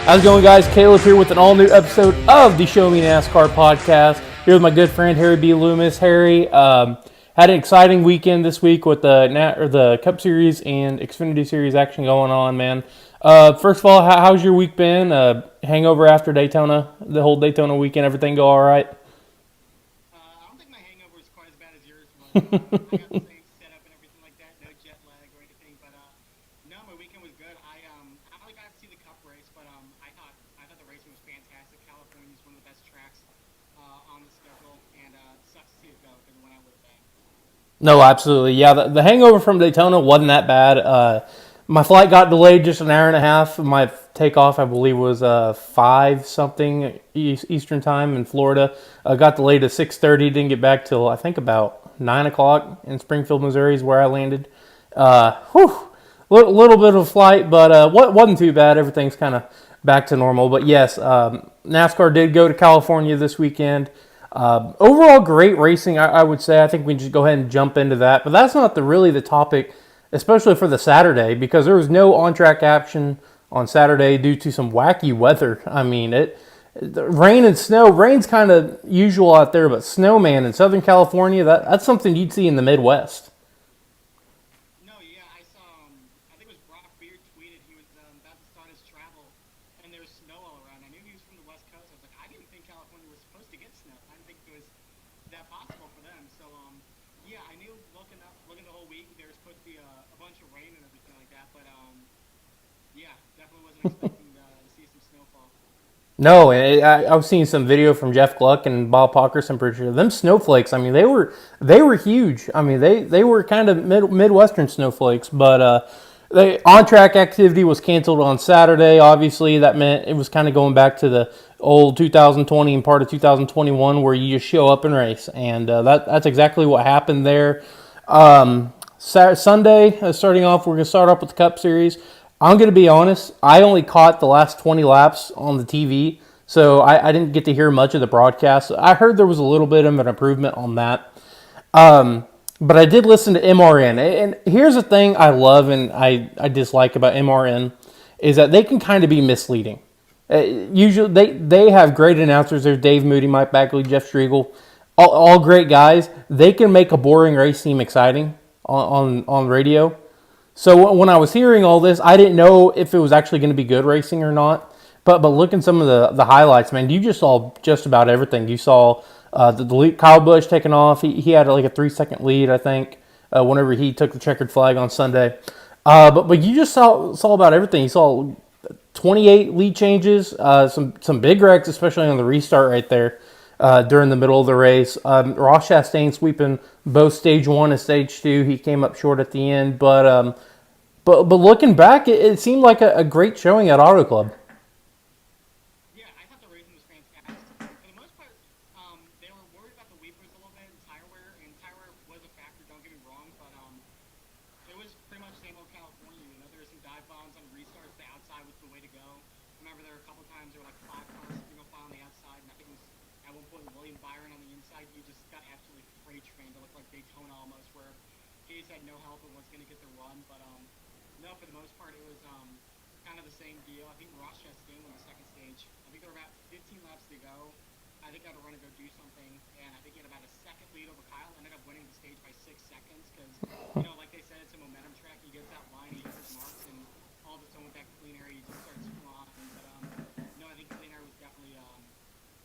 How's it going, guys? Kaleb here with an all-new episode of the Show Me NASCAR podcast. Here with my good friend Harry B. Loomis. Harry, had an exciting weekend this week with the Cup Series and Xfinity Series action going on, man. First of all, how's your week been? Hangover after Daytona, the whole Daytona weekend, everything go all right? I don't think my hangover is quite as bad as yours was. I got the same setup and everything like that, no jet lag or anything. But no, my weekend was good. I only got to see the Cup race, but I thought the racing was fantastic. California is one of the best tracks on the schedule, and sucks to see it go because it went out with a bang. No, absolutely. Yeah, the hangover from Daytona wasn't that bad. My flight got delayed just an hour and a half. My takeoff, I believe, was 5-something Eastern time in Florida. Got delayed to 6:30. Didn't get back till I think about 9 o'clock in Springfield, Missouri, is where I landed. Little bit of a flight, but wasn't too bad. Everything's kind of back to normal. But yes, NASCAR did go to California this weekend. Overall, great racing, I would say. I think we can just go ahead and jump into that. But that's not really the topic, especially for the Saturday, because there was no on-track action on Saturday due to some wacky weather. I mean, rain and snow. Rain's kind of usual out there, but snowman in Southern California, that's something you'd see in the Midwest. No, yeah, I saw. I think it was Brock Beard tweeted he was about to start his travel, and there was snow all around. I knew he was from the West Coast. I was like, I didn't think California was supposed to get snow. I didn't think it was that possible for them. So, yeah, I knew looking the whole week there was supposed to be a bunch of rain and everything like that. But yeah, definitely wasn't expecting to see some snowfall. No, I was seeing some video from Jeff Gluck and Bob Pockers. I'm pretty sure them snowflakes. I mean, they were huge. I mean, they were kind of Midwestern snowflakes. But the on-track activity was canceled on Saturday. Obviously, that meant it was kind of going back to the old 2020 and part of 2021, where you just show up and race, and that's exactly what happened there. Sunday, starting off, we're going to start off with the Cup Series. I'm going to be honest, I only caught the last 20 laps on the TV, so I didn't get to hear much of the broadcast. I heard there was a little bit of an improvement on that. But I did listen to MRN, and here's the thing I love and I dislike about MRN, is that they can kind of be misleading. Usually they have great announcers. There's Dave Moody, Mike Bagley, Jeff Striegel, all great guys. They can make a boring race seem exciting on radio. So when I was hearing all this, I didn't know if it was actually going to be good racing or not. But looking some of the highlights, man, you just saw just about everything. You saw the lead, Kyle Busch taking off. He had like a 3-second lead, I think, whenever he took the checkered flag on Sunday. But you just saw about everything. You saw 28 lead changes, some big wrecks, especially on the restart right there during the middle of the race. Ross Chastain sweeping both stage 1 and stage 2. He came up short at the end, but looking back, it seemed like a great showing at Auto Club. Yeah, I thought the racing was fantastic. For the most part, they were worried about the weepers a little bit and tire wear was a factor, don't get me wrong, but it was pretty much same old California. You know, there were some dive bombs on restarts. The outside was the way to go. Remember, there were a couple times there were like 5 cars single file on the outside, and I think it was at one point William Byron on the inside. You just got absolutely freight trained. It looked like Daytona almost, where he just had no help and was going to get the run. But no, for the most part, it was kind of the same deal. I think Ross Chastain won the second stage. I think there were about 15 laps to go. I think I had to run and go do something, and I think he had about a second lead over Kyle. Ended up winning the stage by 6 seconds because, you know, like they said, it's a momentum track. He gets that line, he hits his marks, and all of a sudden with that clean air, he just starts flying. But no, I think clean air was definitely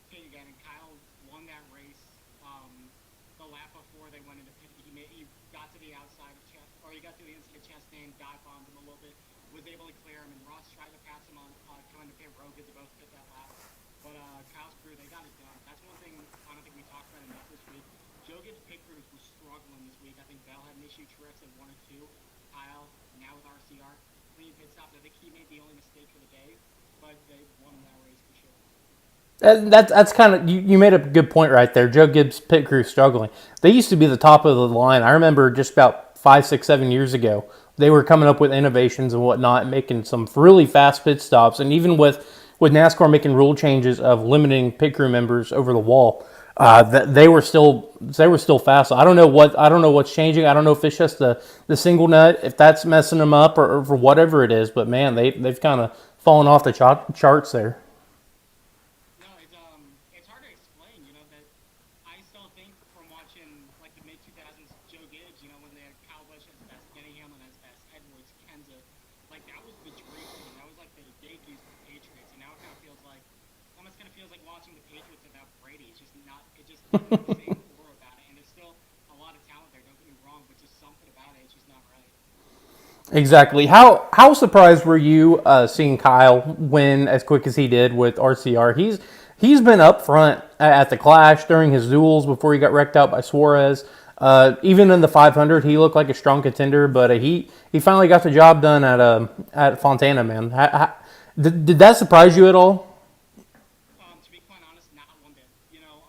king again, and Kyle won that race. The lap before they went into pit, he got to the outside of he got to the inside of Chastain, dive bombed him a little bit, was able to clear him, and Ross tried to pass him on coming to pit road because they both hit that lap. But Kyle's crew, they got it done. That's one thing I don't think we talked about enough this week. Joe Gibbs' pit crews were struggling this week. I think Bell had an issue, Truex had 1 or 2. Kyle, now with RCR, clean pit stops. I think he made the only mistake for the day, but they won that race for sure. That's kind of, you made a good point right there. Joe Gibbs' pit crew struggling. They used to be the top of the line. I remember just about 5, 6, 7 years ago, they were coming up with innovations and whatnot, making some really fast pit stops. And even with NASCAR making rule changes of limiting pit crew members over the wall, they were still fast. I don't know what's changing. I don't know if it's just the single nut, if that's messing them up, or for whatever it is. But man, they've kind of falling off the charts there. No, it's hard to explain. You know that I still think from watching like the mid 2000s Joe Gibbs. You know when they had Kyle Busch as best, Denny Hamlin as best, Edwards, Kenza, like that was the dream team. That was like the debuts for the Patriots, and now it kind of feels like almost kind of feels like watching the Patriots without Brady. It's just not. It just doesn't have the same aura about it, and there's still a lot of talent there. Don't get me wrong, but just something about it, it's just not right. Exactly. How surprised were you seeing Kyle win as quick as he did with RCR? He's been up front at the Clash during his duels before he got wrecked out by Suarez. Even in the 500, he looked like a strong contender, but he finally got the job done at Fontana. Man, did that surprise you at all? To be quite honest, not one bit. You know,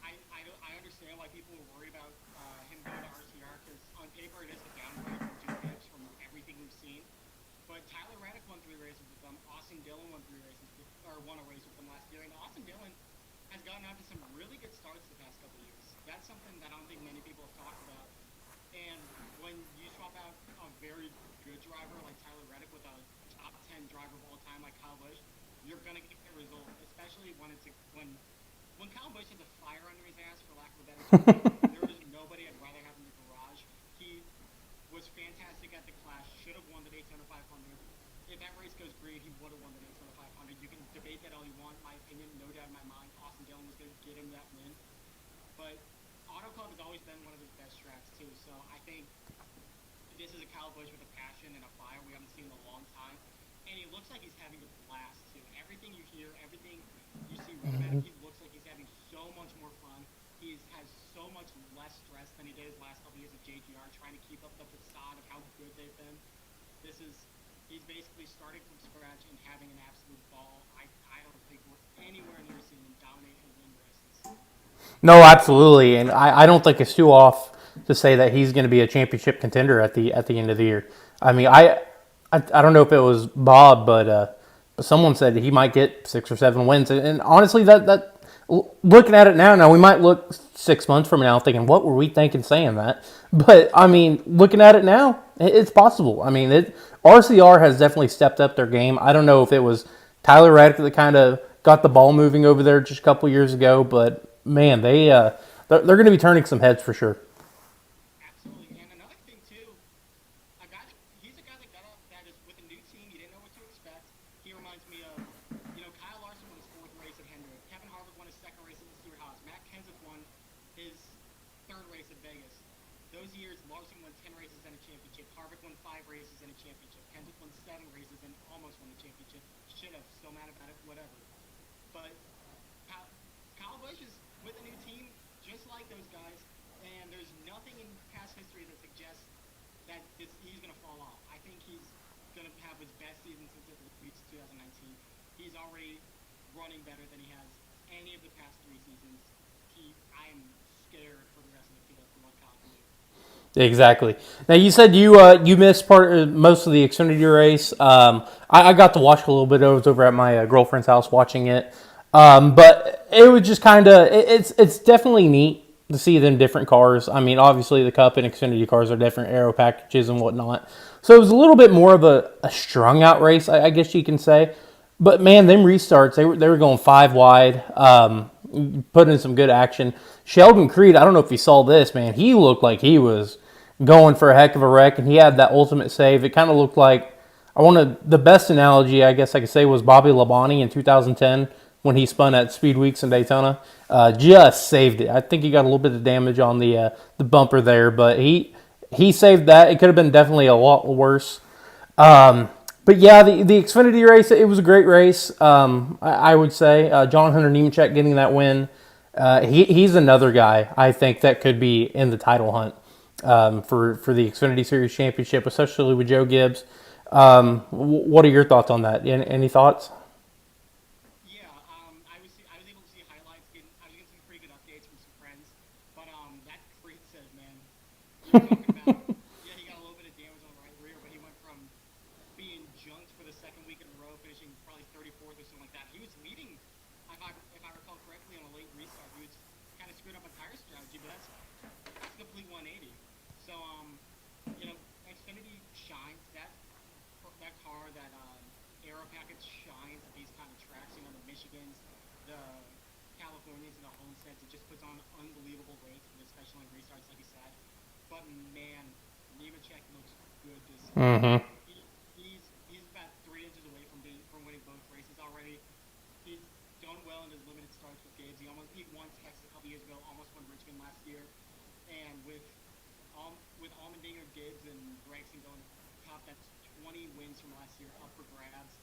I understand why people were worried about him going to RCR because on paper it is a downgrade from Joe Gibbs from everything we've seen. But Tyler Reddick won 3 races with them. Austin Dillon won a race with them last year, and Austin Dillon has gotten out to some really good starts the past couple of years. That's something that I don't think many people have talked about. And when you swap out a very good driver like Tyler Reddick with a top 10 driver of all time like Kyle Busch, you're gonna get the result, especially when Kyle Busch has a fire under his ass, for lack of a better term. There is nobody I'd rather have in the garage. He was fantastic at the Clash. Should have won the Daytona 500. If that race goes green, he would have won the Daytona 500. You can debate that all you want. My opinion, no doubt in my mind, Austin Dillon was going to get him that win. But Auto Club has always been one of his best tracks too. So I think this is a Kyle Busch with a passion and a fire we haven't seen in a long time. And he looks like he's having a blast too. Everything you hear, everything you see read about him, he looks like he's having so much more fun. He has so much less stress than he did his last couple years at JGR, trying to keep up the facade of how good they've been. He's basically starting from scratch and having an absolute ball. I don't think we're anywhere near seeing him dominate and win races. No, absolutely, and I don't think it's too off to say that he's going to be a championship contender at the end of the year. I mean, I don't know if it was Bob, but someone said he might get 6 or 7 wins, and honestly, that looking at it now we might look 6 months from now thinking, what were we thinking saying that? But I mean, looking at it now, it's possible. I mean, RCR has definitely stepped up their game. I don't know if it was Tyler Reddick that kind of got the ball moving over there just a couple years ago, but man, they're going to be turning some heads for sure. Absolutely. And another thing too, he's a guy that got up that is with a new team. You didn't know what to expect. He reminds me of, Kyle Larson won his 4th race at Hendrick. Kevin Harvick won his 2nd race at the Stewart Haas. Matt Kenseth won his 3rd race at Vegas. Those years, Larson won 10 races and a championship. Harvick won 5 races and a championship. Kenseth won 7 races and almost won the championship. Should have. Still mad about it. Whatever. But Kyle Busch is with a new team, just like those guys, and there's nothing in past history that suggests that he's going to fall off. I think he's going to have his best season since it reached 2019. He's already running better than he has any of the past 3 seasons. I am scared for the rest of the field for what Kyle can do. Exactly. Now you said you missed most of the Xfinity race. I got to watch a little bit. I was over at my girlfriend's house watching it, but it was just kind of it's definitely neat to see them different cars. I mean, obviously the Cup and Xfinity cars are different aero packages and whatnot, so it was a little bit more of a strung out race, I guess you can say. But man, them restarts they were going 5 wide, putting in some good action. Sheldon Creed, I don't know if you saw this, man. He looked like he was going for a heck of a wreck, and he had that ultimate save. It kind of looked like the best analogy I guess I could say was Bobby Labonte in 2010 when he spun at Speed Weeks in Daytona. Just saved it. I think he got a little bit of damage on the bumper there, but he saved that. It could have been definitely a lot worse. But yeah, the Xfinity race, it was a great race. I would say John Hunter Nemechek getting that win. He's another guy I think that could be in the title hunt for the Xfinity Series Championship, especially with Joe Gibbs. What are your thoughts on that? Any thoughts? Yeah, I was able to see highlights. I was getting some pretty good updates from some friends, but that Creed said, man, you were talking about. Yeah, he got a little bit of damage on the right rear, but he went from being junked for the 2nd week in a row, finishing probably 34th or something like that. He was leading, if I recall correctly, on a late restart. He was kind of screwed up on tire strategy, but that's a complete 180. So Xfinity shines that car that aero package shines at these kind of tracks. You know, the Michigans, the Californians, and the Homesteads. It just puts on unbelievable races, especially in restarts, like you said. But man, Nemechek looks good this year. Mm-hmm. He's about 3 inches away from winning both races already. He's done well in his limited starts with Gibbs. He won Texas a couple years ago, almost won Richmond last year, and with Allmendinger, Gibbs, and Gregson going top, that's 20 wins from last year up for grabs.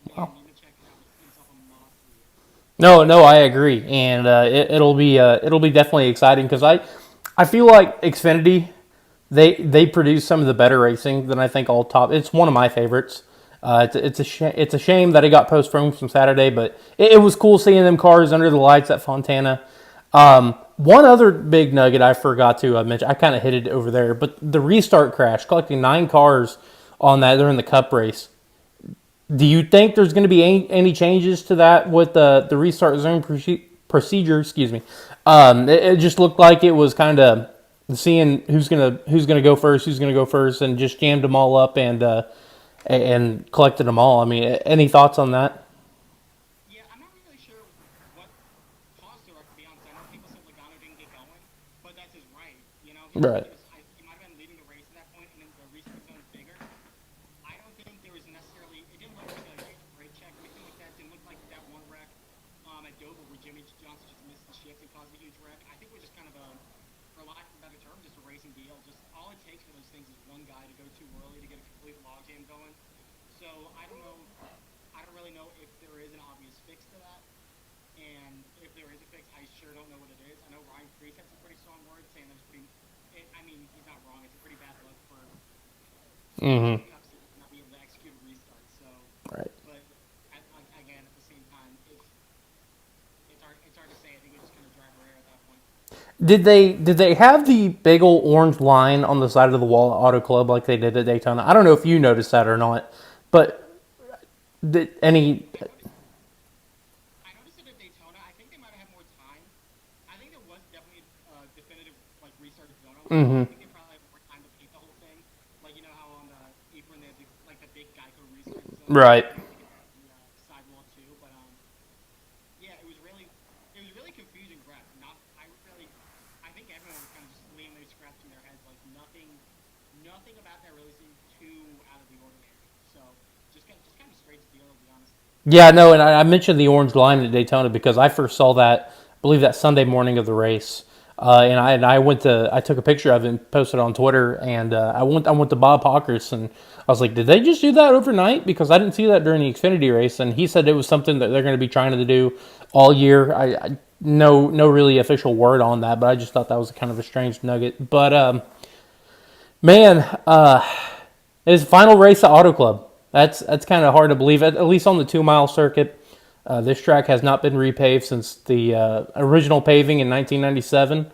Man, Nemechek can have himself a monster year. No, no, I agree, and it'll be definitely exciting because I feel like Xfinity they produce some of the better racing than I think all top. It's one of my favorites. It's a shame that it got postponed from Saturday, but it was cool seeing them cars under the lights at Fontana. One other big nugget I forgot to mention, I kind of hit it over there, but the restart crash, collecting 9 cars on that during the Cup race. Do you think there's going to be any changes to that with the restart zone procedure? Excuse me. It just looked like it was kind of seeing who's gonna go first, and just jammed them all up and collected them all. I mean, any thoughts on that? Yeah, I'm not really sure what caused the wreck, to be honest. I know people said Logano didn't get going, but that's his right. You know, Right. he might have been leading the race at that point, and then the restart zone is bigger. I don't think there was necessarily. It didn't look like a brake check or anything like that. It didn't look like that one wreck at Dover where Jimmy Johnson just missed the shift and caused a huge wreck. I think we're just kind of for lack of a better term, just a racing deal. Just all it takes for those things is one guy to go too early to get a complete logjam going. So I don't know. I don't really know if there is an obvious fix to that. And if there is a fix, I sure don't know what it is. I know Ryan Preece had some pretty strong words saying there's pretty. I mean, he's not wrong. It's a pretty bad look for Mm-hmm. Cup season not being able to execute a restart. So, Right. but again, at the same time, it's hard to say. I think we just kind of drive our air at that point. Did they have the big old orange line on the side of the wall at Auto Club like they did at Daytona? I don't know if you noticed that or not, but did any? I noticed. I noticed it at Daytona. I think they might have had more time. I think there was definitely a definitive like restart zone on there. I Mm-hmm. think they probably had more time to paint the whole thing. Like you know how on the apron they have like the big Geico restart zone. I Right. think they could have the sidewall too. But yeah, it was really confusing. Brett. Not I think everyone was kind of just laying their scratching their heads like nothing about that really seemed too out of the ordinary. So just kind of straight to deal to be honest. Yeah, no, and I mentioned the orange line at Daytona because I first saw that, I believe that Sunday morning of the race, I took a picture of it and posted it on Twitter, and I went to Bob Hawkers and I was like, did they just do that overnight? Because I didn't see that during the Xfinity race, and he said it was something that they're going to be trying to do all year. I no really official word on that, but I just thought that was kind of a strange nugget. But man, it's the final race at Auto Club. That's kind of hard to believe. At least on the 2 mile circuit, this track has not been repaved since the original paving in 1997.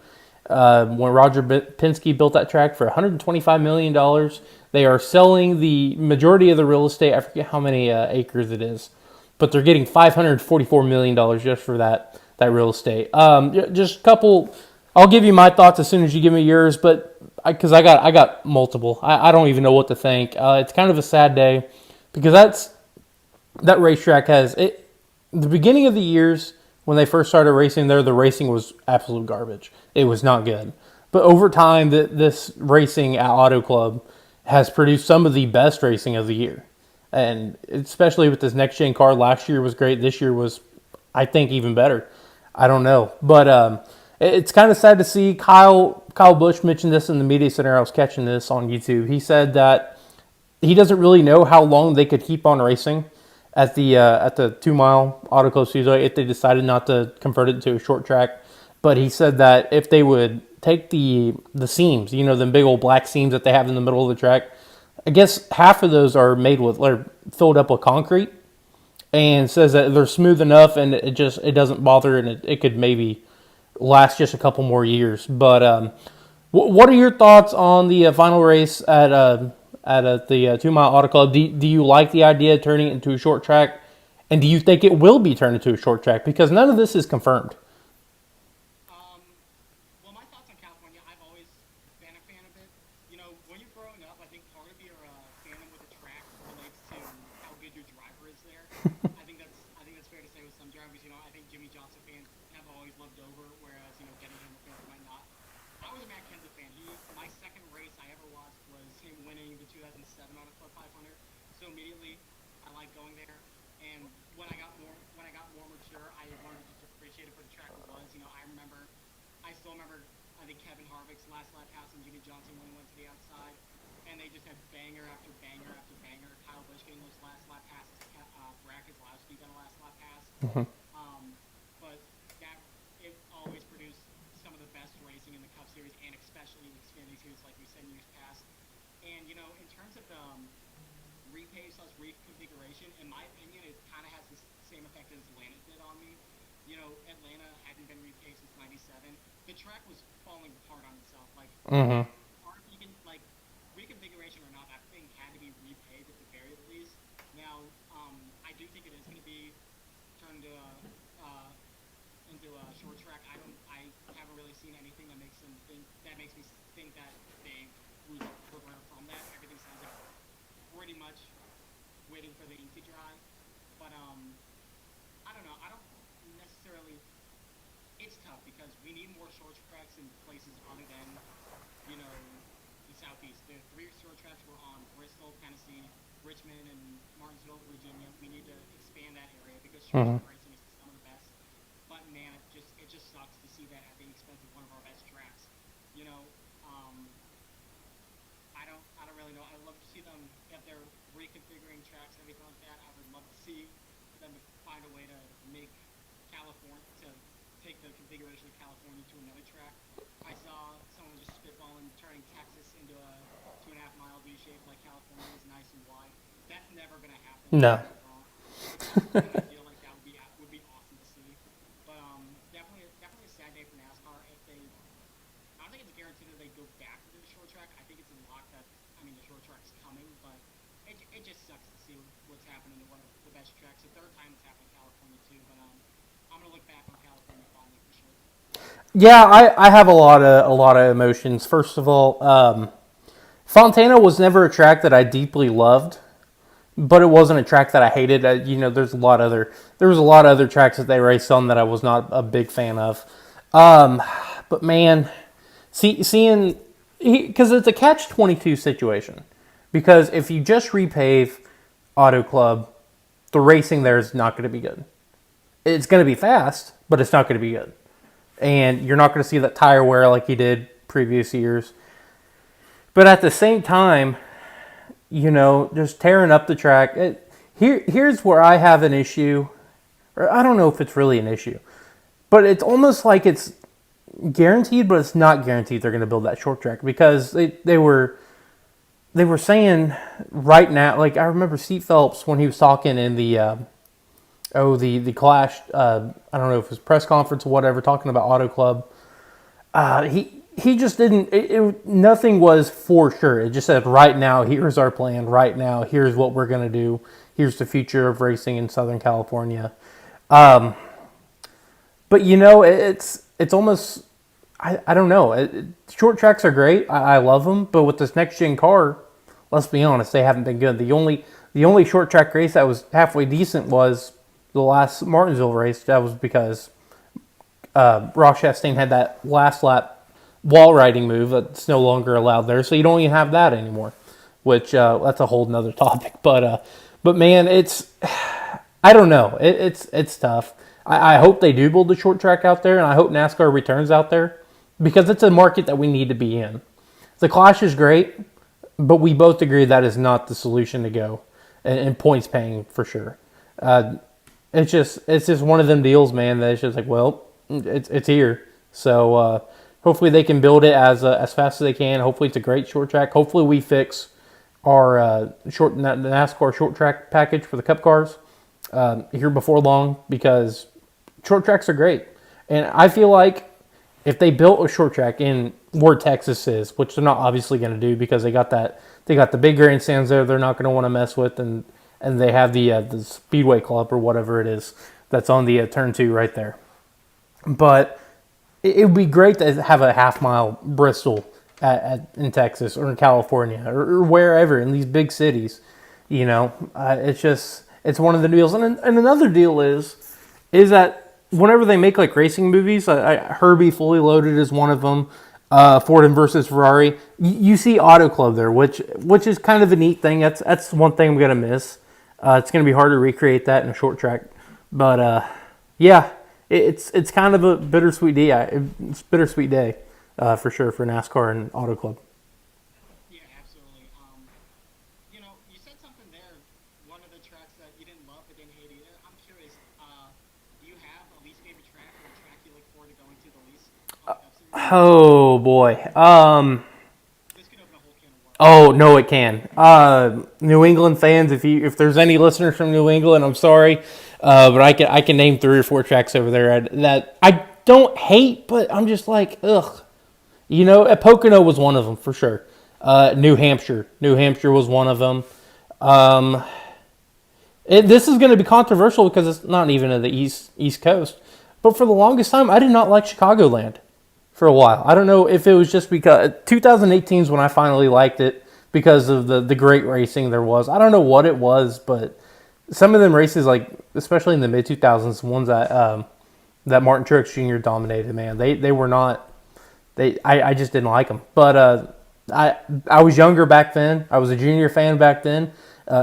When Roger Penske built that track for $125 million, they are selling the majority of the real estate. I forget how many acres it is, but they're getting $544 million just for that real estate. Just a couple. I'll give you my thoughts as soon as you give me yours, but because I got multiple. I don't even know what to think. It's kind of a sad day because that racetrack has it. The beginning of the years when they first started racing there, the racing was absolute garbage. It was not good. But over time, this racing at Auto Club has produced some of the best racing of the year. And especially with this next gen car, last year was great. This year was, I think, even better. I don't know. But it's kind of sad to see. Kyle Busch mentioned this in the media center. I was catching this on YouTube. He said that he doesn't really know how long they could keep on racing at the 2 mile Auto Club Speedway if they decided not to convert it to a short track. But he said that if they would take the seams, them big old black seams that they have in the middle of the track, I guess half of those are filled up with concrete, and says that they're smooth enough and it doesn't bother, and it could maybe last just a couple more years. But what are your thoughts on the final race at the 2 mile Auto Club? Do you like the idea of turning it into a short track? And do you think it will be turned into a short track? Because none of this is confirmed. Well, my thoughts on California, I've always been a fan of it. You know, when you're growing up, I think part of your fandom with the track relates to how good manager driver is there. I think that's fair to say with some drivers. I think Jimmy Johnson fans have always loved Dover, whereas Denny Hamlin fans might not. I was a Matt Kenseth fan. My second race I ever watched was him winning the 2007 Auto Club 500. So immediately, I liked going there. And when I got more mature, I learned to just appreciate it for the track it was. I still remember. I think Kevin Harvick's last lap pass and Jimmy Johnson when he went to the outside, and they just had banger after banger after banger. Kyle Busch getting those last lap passes. Brad Keselowski got a last lap pass. Mm-hmm. But that it always produced some of the best racing in the Cup Series, and especially the Xfinity Series, like we said in years past. And in terms of the reconfiguration, in my opinion, it kind of has the same effect as Atlanta did on me. Atlanta hadn't been repaved since '97. The track was falling apart on itself. Mm-hmm. Reconfiguration or not, that thing had to be repaved at the very least. Now, I do think it is going to be turned into a short track. I haven't really seen anything that makes me think that they revert from that. Everything sounds like pretty much waiting for the ink to dry. But I don't know. I don't necessarily. It's tough because we need more short tracks in places other than the southeast. The three short tracks were on Bristol, Tennessee, Richmond, and Martinsville, Virginia. We need to expand that area because short track racing is some of the best. But man, it just sucks to see that at the expense of one of our best tracks. I don't really know. I'd love to see them if they're reconfiguring tracks, everything like that. I would love to see them find a way to make California to take the configuration of California to another track. I saw someone just spitballing turning Texas into a 2.5-mile V shape like California is nice and wide. That's never going to happen. No. I feel like that would be awesome to see. But definitely a sad day for NASCAR. I don't think it's guaranteed that they go back to the short track. I think it's a lock that the short track's coming, but it just sucks to see what's happening to one of the best tracks. The third time it's happened in California too, but I'm gonna look back on California fondly for sure. Yeah, I have a lot of emotions. First of all, Fontana was never a track that I deeply loved, but it wasn't a track that I hated. There was a lot of other tracks that they raced on that I was not a big fan of. But man, seeing because it's a catch-22 situation. Because if you just repave Auto Club, the racing there is not going to be good. It's going to be fast, but it's not going to be good. And you're not going to see that tire wear like you did previous years. But at the same time, just tearing up the track. Here's where I have an issue. Or I don't know if it's really an issue. But it's almost like it's guaranteed, but it's not guaranteed they're going to build that short track. Because they were saying right now, like I remember Steve Phelps when he was talking in the Clash, I don't know if it was press conference or whatever, talking about Auto Club. He just didn't, nothing was for sure. It just said, right now, here's our plan. Right now, here's what we're going to do. Here's the future of racing in Southern California. But, it's almost, I don't know. Short tracks are great. I love them. But with this next-gen car, let's be honest, they haven't been good. The only short track race that was halfway decent was the last Martinsville race. That was because Ross Chastain had that last lap wall riding move that's no longer allowed there, so you don't even have that anymore, which that's a whole nother topic. But man, I don't know. It's tough. I hope they do build a short track out there, and I hope NASCAR returns out there because it's a market that we need to be in. The Clash is great, but we both agree that is not the solution to go, and points paying for sure. It's just one of them deals, man. That it's just like, well, it's here. So hopefully they can build it as fast as they can. Hopefully it's a great short track. Hopefully we fix our NASCAR short track package for the Cup cars here before long, because short tracks are great. And I feel like if they built a short track in where Texas is, which they're not obviously going to do because they got the big grandstands there they're not going to want to mess with, and they have the Speedway Club or whatever it is that's on the turn 2 right there. But it would be great to have a half-mile Bristol in Texas or in California or wherever in these big cities. It's just It's one of the deals, and another deal is that whenever they make like racing movies, Herbie Fully Loaded is one of them. Ford and versus Ferrari, you see Auto Club there, which is kind of a neat thing. That's one thing I'm gonna miss. It's gonna be hard to recreate that in a short track, but yeah, it's kind of a bittersweet day. It's a bittersweet day for sure for NASCAR and Auto Club. Yeah, absolutely. You said something there. One of the tracks that you didn't love but didn't hate either. I'm curious. Do you have a least favorite track or a track you look forward to going to the least on the Cup Series? Oh boy. This could open a whole can of worms. Oh no, it can. New England fans, if there's any listeners from New England, I'm sorry, but I can name 3 or 4 tracks over there that I don't hate, but I'm just like ugh. Pocono was one of them for sure. New Hampshire was one of them. Um, this is going to be controversial because it's not even in the East Coast. But for the longest time, I did not like Chicagoland for a while. I don't know if it was just because 2018 is when I finally liked it because of the great racing there was. I don't know what it was, but some of them races, like especially in the mid 2000s, ones that Martin Truex Jr. dominated, man, they were not. I just didn't like them. But I was younger back then. I was a junior fan back then.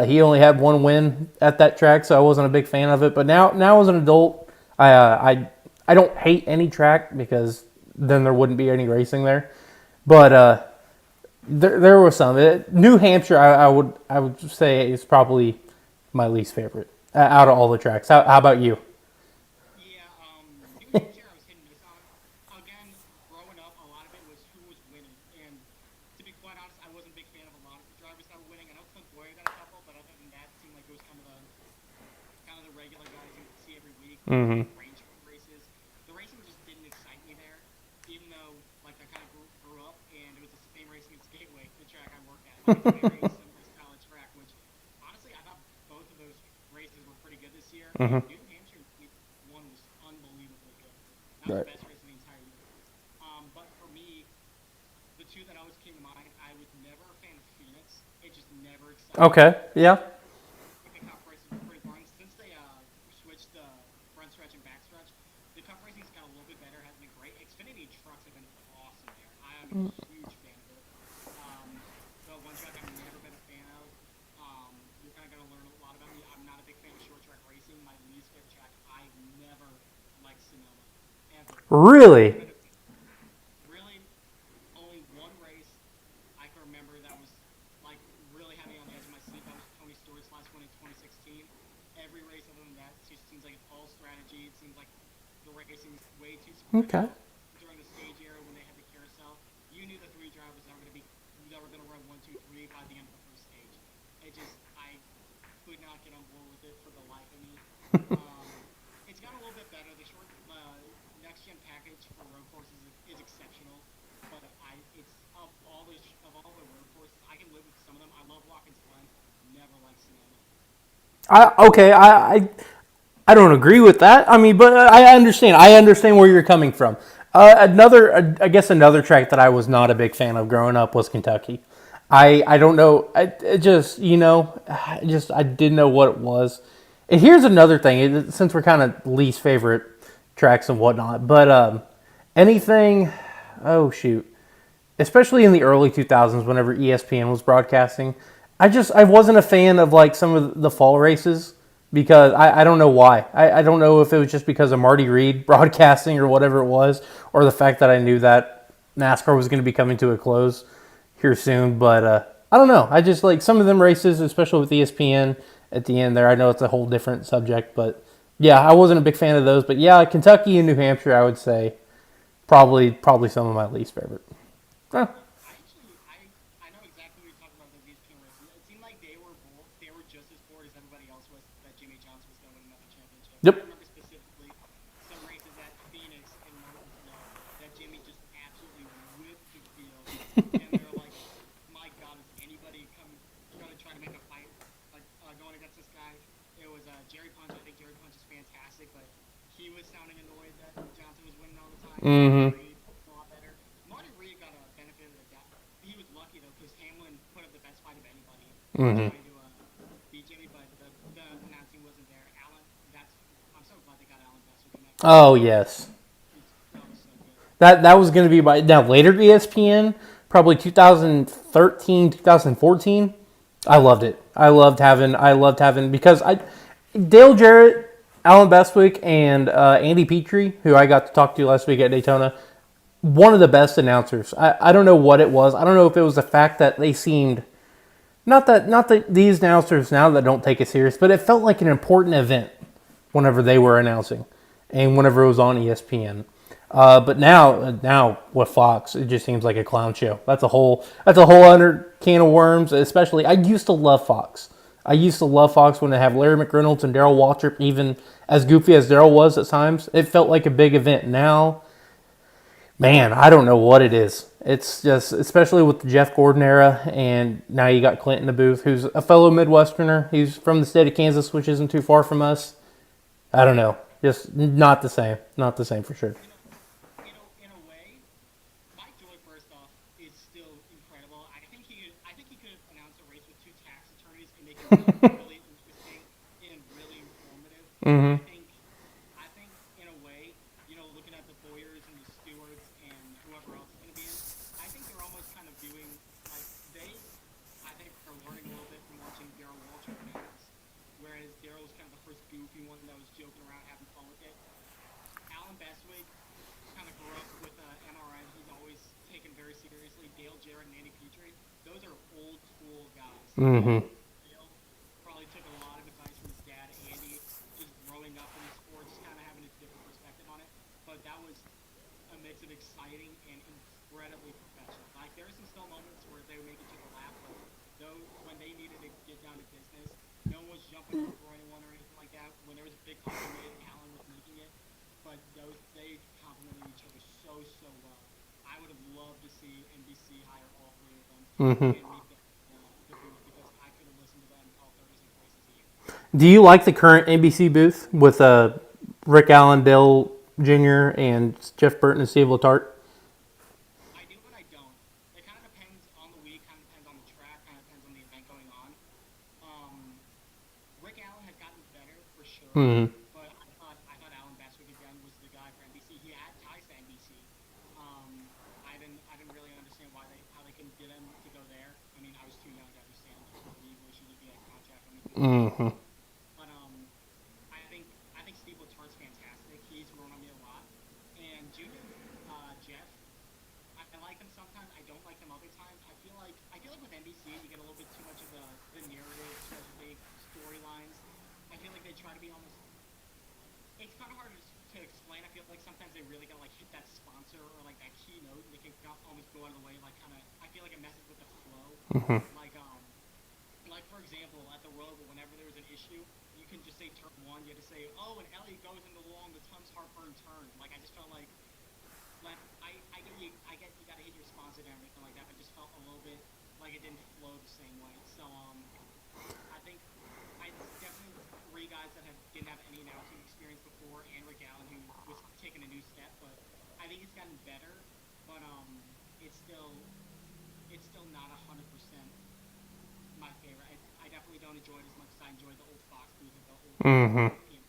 He only had one win at that track, so I wasn't a big fan of it. But now as an adult, I don't hate any track because then there wouldn't be any racing there. But there was some. New Hampshire, I would say is probably my least favorite out of all the tracks. How about you? Yeah, New Hampshire, I was hitting this on. Again, growing up, a lot of it was who was winning. And to be quite honest, I wasn't a big fan of a lot of the drivers that were winning. I know Clint Boyer got a couple, but other than that, it seemed like it was kind of the regular guys you would see every week. Mm-hmm. Range races. The racing just didn't excite me there, even though like I kind of grew up and it was the same racing at Gateway, the track I work at. Like, it's a very similar style of track, which honestly I thought both of those races were pretty good this year. Mm-hmm. New Hampshire week one was unbelievably good. That was Right. the best race of the entire year. But for me, the two that always came to mind, I was never a fan of Phoenix. It just never excited me. Okay. Yeah. The cup races were pretty boring. Since they switched the front stretch and back stretch, the cup racing's got a little bit better, has been great. Xfinity trucks have been awesome there. I am a huge fan of it. So one track I've never been a fan of. You're kind of going to learn a lot about me. I'm not a big fan of short track racing. My least favorite track, I've never liked Sonoma. Ever. Really. Really, only one race I can remember that was like really had me on the edge of my seat. That was Tony Stewart's last one in 2016. Every race other than that just seems like it's all strategy. It seems like the racing is way too spread Okay. out. During the stage era when they had the carousel, you knew the 3 drivers that were going to run 1, 2, 3 by the end of the first stage. I could not get on board with it for the life of me. It's got a little bit better. The short next gen package for road courses is exceptional, but it's of all the road courses, I can live with some of them. I love Watkins Glen. Never liked Sonoma. Okay. I don't agree with that. I mean, but I understand. I understand where you're coming from. I guess another track that I was not a big fan of growing up was Kentucky. I don't know. I didn't know what it was. And here's another thing. Since we're kind of least favorite tracks and whatnot, but anything. Oh shoot. Especially in the early 2000s, whenever ESPN was broadcasting, I wasn't a fan of like some of the fall races because I don't know why. I don't know if it was just because of Marty Reed broadcasting or whatever it was, or the fact that I knew that NASCAR was going to be coming to a close here soon. But I don't know. I just like some of them races, especially with ESPN at the end there. I know it's a whole different subject, but yeah, I wasn't a big fan of those. But yeah, Kentucky and New Hampshire, I would say probably some of my least favorite. Huh. I know exactly what you're talking about, those ESPN races. It seemed like they were just as bored as everybody else was that Jimmy Johnson was going to win another championship. I Yep. remember specifically some races at Phoenix and Martinsville that Jimmy just absolutely whipped the field, and they're like, "My God, is anybody going to try to make a fight like going against this guy?" It was Jerry Punch. I think Jerry Punch is fantastic, but he was sounding annoyed that Johnson was winning all the time. Mm-hmm. A lot better. Marty Reed got a benefit of the doubt. He was lucky though because Hamlin put up the best fight of anybody Mm-hmm. trying to beat Jimmy, but the announcing Oh yes, That was so good. that was going to be by now later ESPN, probably 2013, 2014. I loved it. I loved having because I Dale Jarrett, Alan Bestwick, and Andy Petrie, who I got to talk to last week at Daytona, one of the best announcers. I don't know what it was. I don't know if it was the fact that they seemed not that these announcers now that don't take it serious, but it felt like an important event whenever they were announcing and whenever it was on ESPN. But now with Fox, it just seems like a clown show. That's a whole other can of worms. Especially, I used to love Fox. I used to love Fox when they have Larry McReynolds and Daryl Waltrip. Even as goofy as Daryl was at times, it felt like a big event. Now, man, I don't know what it is. It's just, especially with the Jeff Gordon era, and now you got Clint in the booth, who's a fellow Midwesterner. He's from the state of Kansas, which isn't too far from us. I don't know. Just not the same. Not the same for sure. You know, in a way, Mike Joy, first off, is still incredible. I think he could announce a race with two tax attorneys and make it really interesting and really informative. I Mm-hmm. think, I think in a way, looking at the Boyers and the Stewarts and whoever else is going to be in, I think they're almost kind of doing like I think are learning a little bit from watching Daryl Waltrip announce, whereas Daryl was kind of the first goofy one that was joking around, having fun with it. Alan Bestwick kind of grew up with MRN. He's always taken very seriously. Dale Jarrett and Andy Petrie, those are old school guys. Mm-hmm. Dale probably took a lot of advice from his dad, Andy, just growing up in the sport, just kind of having a different perspective on it. But that was a mix of exciting and incredibly professional. Like there were some still moments where they would make each other laugh, but though when they needed to get down to business, no one was jumping over anyone or anything like that. When there was a big call made, Alan was making it, but they complemented each other so well. I would have loved to see NBC hire all three of them Mm-hmm. and meet them the booth because I could have listened to them all 36 races a year. Do you like the current NBC booth with Rick Allen, Dale Jr., and Jeff Burton and Steve Letarte? I do, but I don't. It kind of depends on the week, kind of depends on the track, kind of depends on the event going on. Um, Rick Allen has gotten better for sure, Mm-hmm. but I thought Alan Bestwick again was the guy for NBC. He had ties to NBC. I didn't really understand how they couldn't get him to go there. I mean, I was too young to understand what he should be a contract or anything like that. Mm-hmm. But I think Steve Latar's fantastic. He's grown on me a lot. And Junior, Jeff, I like him sometimes. I don't like him other times. I feel like with NBC you get a little bit too much of the narrative, too much of the storylines. I feel like they try to be almost. It's kind of hard to explain. I feel like sometimes they really gotta like hit that sponsor or like that keynote, and they can almost go out of the way. Like kind of, I feel like it messes with the flow. Mm-hmm. Like like for example, at the Roval, whenever there was an issue, you can just say turn one. You had to say, oh, and Elliott goes into the wall, the Tums Hartburn turn. Like I just felt like I get you got to hit your sponsor and everything like that, but it just felt a little bit like it didn't flow the same way. So I think I definitely three guys that didn't have any announcing experience before, and Rick Allen who was taking a new step, but I think it's gotten better. But it's still it's still not 100% my favorite. I definitely don't enjoy it as much as I enjoy the old Fox booth and the old Mm-hmm. instead.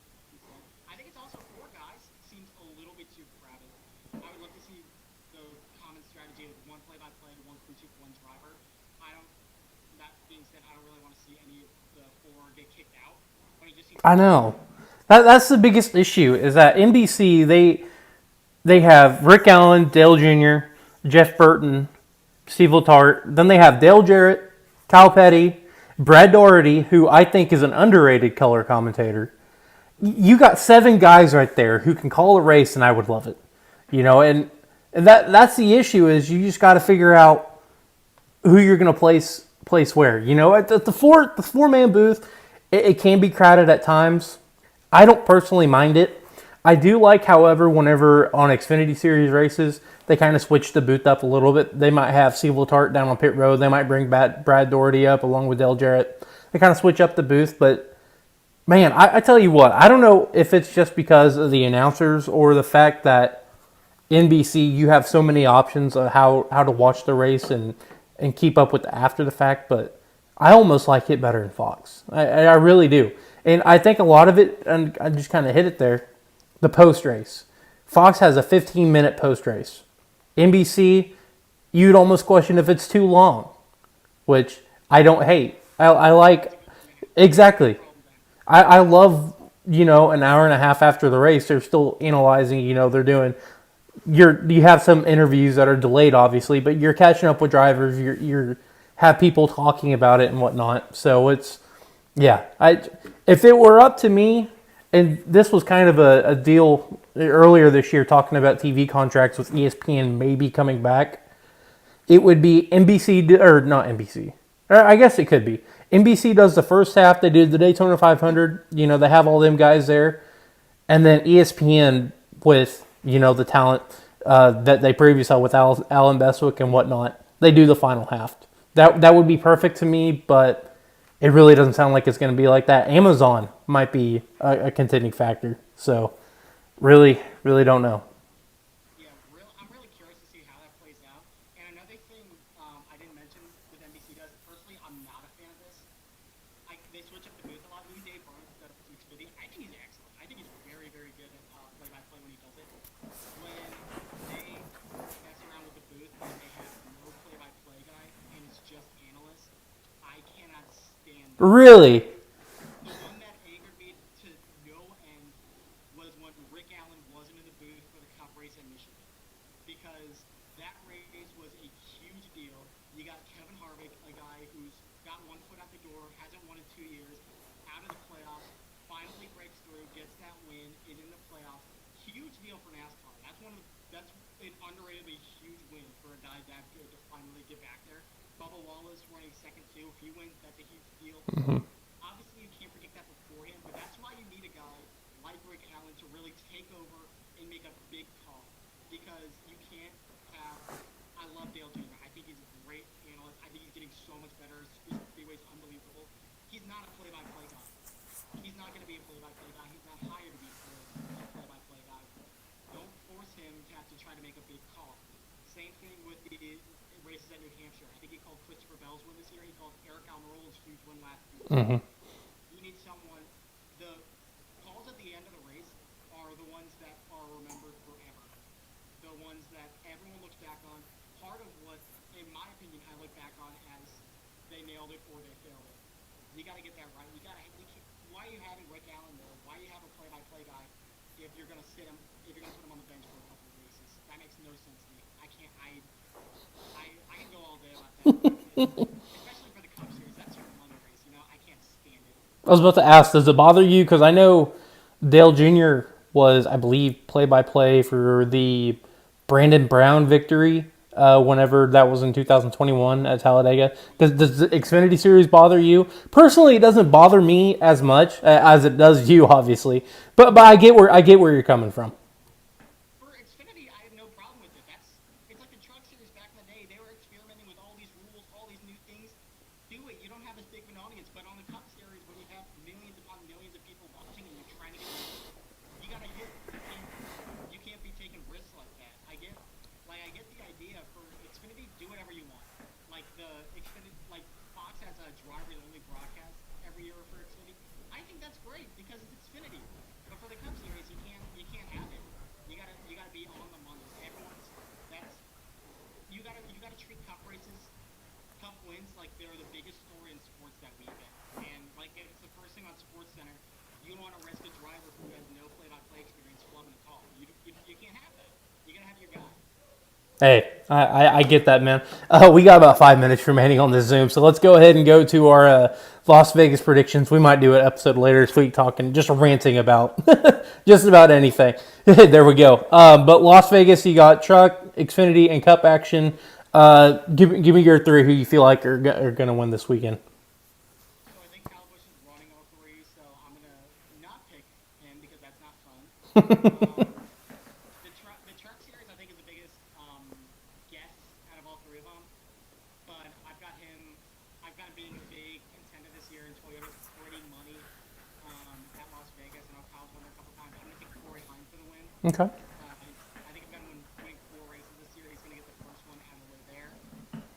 I think it's also four guys seems a little bit too crowded. I would love to see the common strategy of one play-by-play, one crew chief, one driver. I don't. That being said, I don't really want to see any of the four get kicked out. But it just seems I like know. That's the biggest issue is that NBC they have Rick Allen, Dale Jr., Jeff Burton, Steve Letarte. Then they have Dale Jarrett, Kyle Petty, Brad Doherty, who I think is an underrated color commentator. You got seven guys right there who can call a race, and I would love it. And that's the issue is you just got to figure out who you're going to place where. At the four man booth, it can be crowded at times. I don't personally mind it. I do like, however, whenever on Xfinity Series races, they kind of switch the booth up a little bit. They might have Steve Letarte down on pit road. They might bring Brad Doherty up along with Dale Jarrett. They kind of switch up the booth. But, man, I tell you what, I don't know if it's just because of the announcers or the fact that NBC, you have so many options of how to watch the race and keep up with the after the fact, but I almost like it better than Fox. I really do. And I think a lot of it, and I just kind of hit it there, the post race. Fox has a 15-minute post race. NBC, you'd almost question if it's too long, which I don't hate. I like exactly. I love an hour and a half after the race. They're still analyzing. They're doing. You have some interviews that are delayed, obviously, but you're catching up with drivers. You're have people talking about it and whatnot. So it's yeah. If it were up to me, and this was kind of a deal earlier this year talking about TV contracts with ESPN maybe coming back, it would be NBC or not NBC. I guess it could be. NBC does the first half. They did the Daytona 500. They have all them guys there, and then ESPN with the talent that they previously had with Alan Bestwick and whatnot. They do the final half. That would be perfect to me, but it really doesn't sound like it's going to be like that. Amazon might be a contending factor. So, really, really don't know. Yeah, I'm really curious to see how that plays out. And another thing I didn't mention with NBC does, personally, I'm not a fan of this. They switch up the booth a lot. Louis Dave Burns does Xfinity. I think he's excellent. I think he's very, very good at play-by-play when he does it. When they mess around with the booth and they have no play-by-play guy and it's just analysts, I cannot stand that. Really? The one that angered me to no end was when Rick Allen wasn't in the booth for the Cup race at Michigan, because that race was a huge deal. You got Kevin Harvick, a guy who's got one foot out the door, hasn't won in 2 years, out of the playoffs, finally breaks through, gets that win, is in the playoffs. Huge deal for NASCAR. That's an underratedly huge win for a guy that good to finally get back there. Bubba Wallace running second too. If he wins, that's a huge deal. Mm-hmm. Obviously, you can't predict that beforehand, but that's why you need a guy like Rick Allen to really take over and make a big call. Because you can't have. I love Dale Jr. I think he's a great analyst. I think he's getting so much better. His speedway's unbelievable. He's not a play-by-play guy. He's not going to be a play-by-play guy. He's not hired to be a play-by-play guy. Don't force him to have to try to make a big call. Same thing with the races at New Hampshire. I think he called Christopher Bell's win this year. He called Eric Almirola's huge win last year. Mm-hmm. You need someone. The calls at the end of the race are the ones that are remembered forever. The ones that everyone looks back on. Part of what, in my opinion, I look back on as they nailed it or they failed it. You got to get that right. Why are you having Rick Allen there? Why do you have a play-by-play guy if you're going to sit him? If you're going to put him on the bench for a couple of races? That makes no sense to me. I can't. I can go all day about that. Especially for the Cup Series. That's your Monday race. I can't stand it. I was about to ask, does it bother you? Because I know Dale Jr. was, I believe, play-by-play for the Brandon Brown victory whenever that was in 2021 at Talladega. Does the Xfinity Series bother you? Personally, it doesn't bother me as much as it does you, obviously. But I get where you're coming from. For Xfinity, I have no problem with it. It's like the Truck Series back in the day. They were experimenting with all these rules, all these new things. Do it. You don't have as big of an audience, but on the Cup Series, when you have millions upon millions of people watching and you're trying to get you gotta hit. You can't be taking risks like that. I get the idea for Xfinity. Do whatever you want. Like the Xfinity, like Fox has a drivers-only broadcast every year for Xfinity. I think that's great because it's Xfinity. But for the Cup Series, you can't have it. You gotta be on the money. You gotta treat Cup races, Cup wins like they're the biggest story in sports that weekend. And like it's the first thing on Sports Center. You don't want to risk a driver who has no play-by-play experience flubbing a call. You can't have that. You gotta have your guy. Hey, I get that, man. We got about 5 minutes remaining on this Zoom, so let's go ahead and go to our Las Vegas predictions. We might do an episode later this week talking, just ranting about just about anything. There we go. But Las Vegas, you got Truck, Xfinity, and Cup action. Give me your three who you feel like are going to win this weekend. So I think Kyle Busch is running all three, so I'm gonna not pick him because that's not fun. The Truck Series I think is the biggest guess out of all three of them, but I've got him being a big contender this year, and Toyota's spreading money at Las Vegas. I know Kyle's won there a couple times. I'm gonna pick Corey Hines for the win. Okay. I think if anyone winning 4 races this year, he's gonna get the first one out of the way there.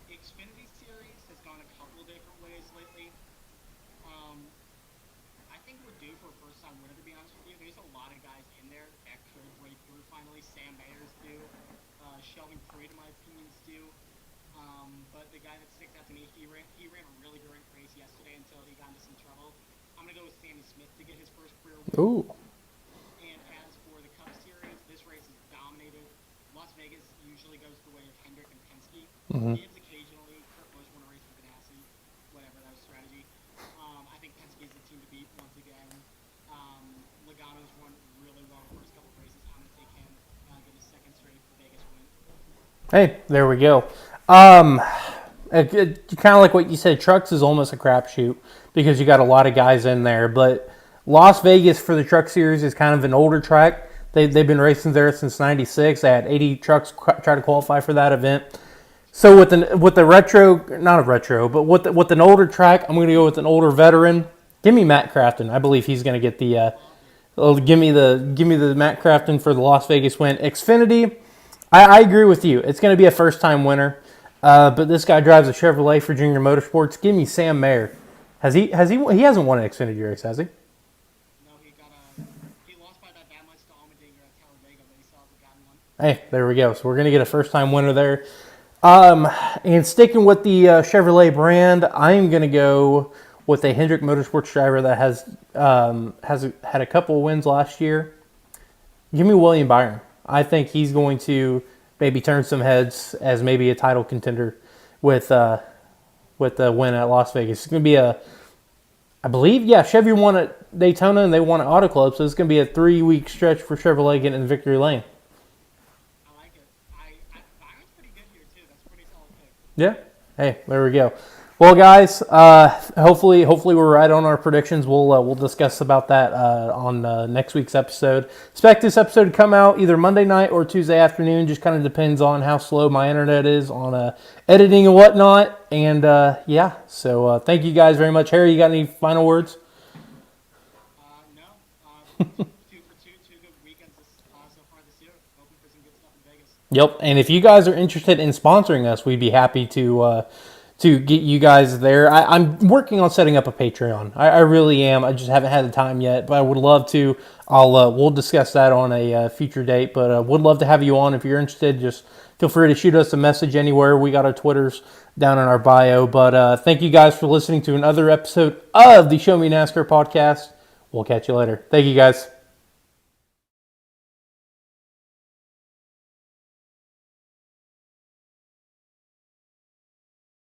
The Xfinity Series has gone a couple different ways lately. I think we're due for a first-time winner, to be honest with you. There's a lot of guys in there that finally. Sam Mayer's due. Sheldon Pruitt, in my opinion, is due. But the guy that sticks out to me, he ran a really great race yesterday until he got into some trouble. I'm going to go with Sammy Smith to get his first career win. Ooh. And as for the Cup Series, this race is dominated. Las Vegas usually goes the way of Hendrick and Penske. Mm-hmm. Gibbs occasionally. Kurt Busch won a race for Ganassi. Whatever, that was strategy. I think Penske is the team to beat once again. Logano's run really well the first couple of races. I'm going to take him. Get his second straight Vegas win. Hey, there we go. Kind of like what you said, trucks is almost a crapshoot because you got a lot of guys in there. But Las Vegas for the Truck Series is kind of an older track. They've been racing there since '96. They had 80 trucks try to qualify for that event. So with the retro, not a retro, but with an older track, I'm going to go with an older veteran. Give me Matt Crafton. I believe he's going to get the. Give me the Matt Crafton for the Las Vegas win. Xfinity, I agree with you. It's going to be a first time winner. But this guy drives a Chevrolet for Junior Motorsports. Give me Sam Mayer. He hasn't won an Xfinity race, has he? No, he lost by that much to Allmendinger at Talladega, but he still hasn't gotten one. Hey, there we go. So we're gonna get a first time winner there. And sticking with the Chevrolet brand, I am gonna go with a Hendrick Motorsports driver that has had a couple of wins last year. Give me William Byron. I think he's going to maybe turn some heads as maybe a title contender with the win at Las Vegas. It's going to be I believe, Chevy won at Daytona and they won at Auto Club, so it's going to be a 3-week stretch for Chevrolet getting in victory lane. I like it. Byron's pretty good here too. That's a pretty solid pick. Yeah. Hey, there we go. Well, guys, hopefully we're right on our predictions. We'll discuss about that on next week's episode. Expect this episode to come out either Monday night or Tuesday afternoon. Just kind of depends on how slow my internet is on editing and whatnot. And so thank you guys very much. Harry, you got any final words? No. 2 for 2, 2 good weekends so far this year. Hoping for some good stuff in Vegas. Yep. And if you guys are interested in sponsoring us, we'd be happy to get you guys there. I'm working on setting up a Patreon. I really am. I just haven't had the time yet, but I would love to. We'll discuss that on a future date, but would love to have you on. If you're interested, just feel free to shoot us a message anywhere. We got our Twitters down in our bio, but thank you guys for listening to another episode of the Show Me NASCAR podcast. We'll catch you later. Thank you guys.